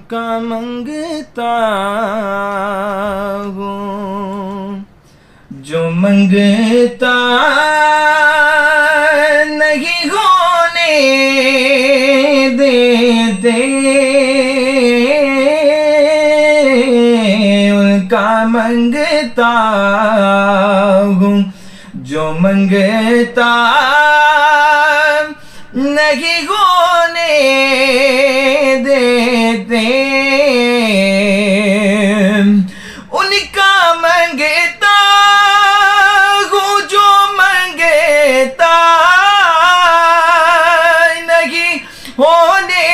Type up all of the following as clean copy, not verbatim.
उनका मंगता हूँ। जो मंगता नहीं होने देते उनका मंगता हूँ। जो मंगता नहीं होने देते उनका मंगता हूँ। जो मंगता नहीं होने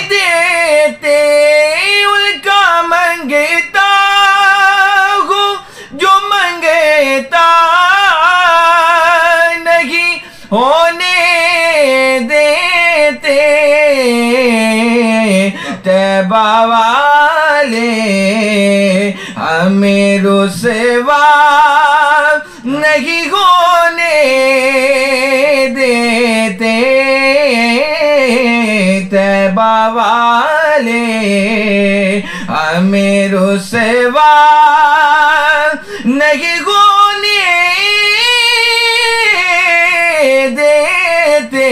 देते उनका मंगता हूँ। जो मंगता नहीं होने देते तैबा वाले हमें रुसवा नहीं होने देते। तैबा वाले हमें रुसवा नहीं होने देते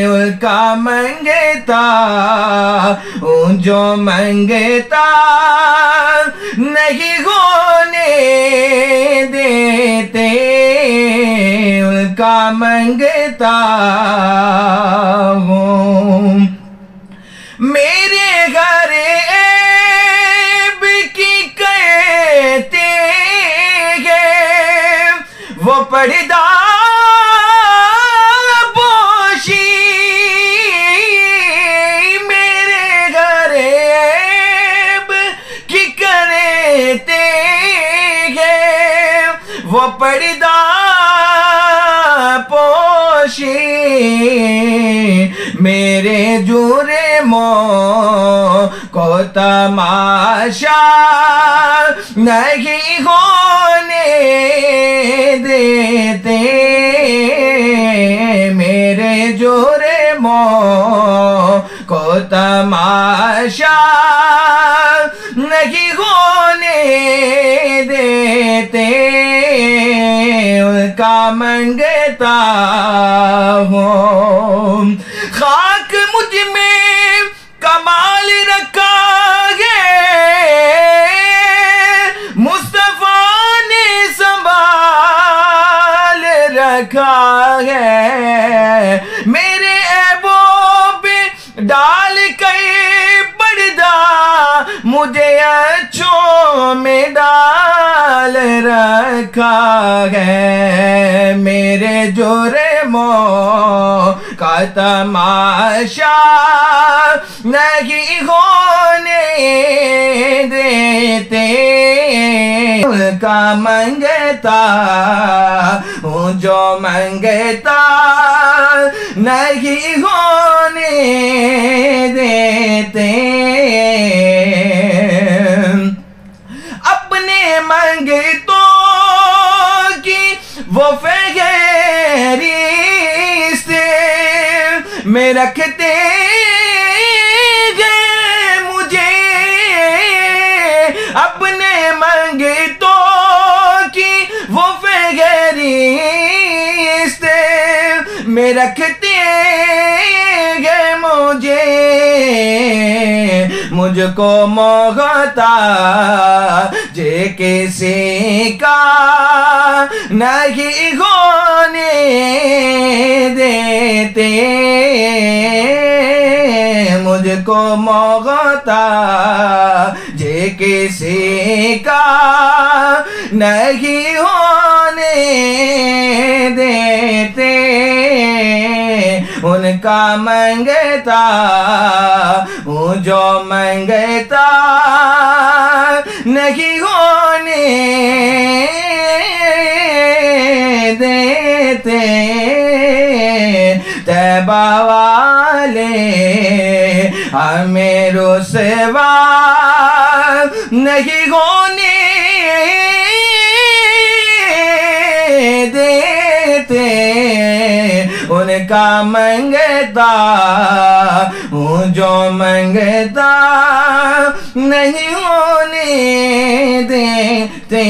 उनका मंगता हूँ। जो मंगता नहीं होने देते उनका मंगता हूँ। मेरे घर ऐब की कहते हैं वो पर्दा पोशी। मेरे घर ऐब की कहते हैं वो पर्दा पोशी। मेरे जुर्मों को तमाशा नहीं होने देते। मेरे जुर्मों को तमाशा नहीं होने देते उनका मंगता हूँ। खाक मुझ में कमाल रखा है मुस्तफा ने संभाल रखा है। मेरे ऐबों पे डाल के पर्दा मुझे अच्छों में डाल रखा है। मेरे जुर्मों का तमाशा नहीं होने देते उनका मंगता हूँ। जो मंगता नहीं होने देते अपने मंगतों की वो फहरिस्त में रखते गए मुझे। अपने मंगतों की वो फहरिस्त में रखते गए मुझे। मुझको मोहताज किसी का नहीं होने देते। मुझको मोहताज किसी का नहीं होने देते उनका मंगता हूँ। जो मंगता नहीं होने देते तैबा वाले हमें रुसवा नहीं होने देते उनका मंगता हूँ। जो मंगता नहीं होने देते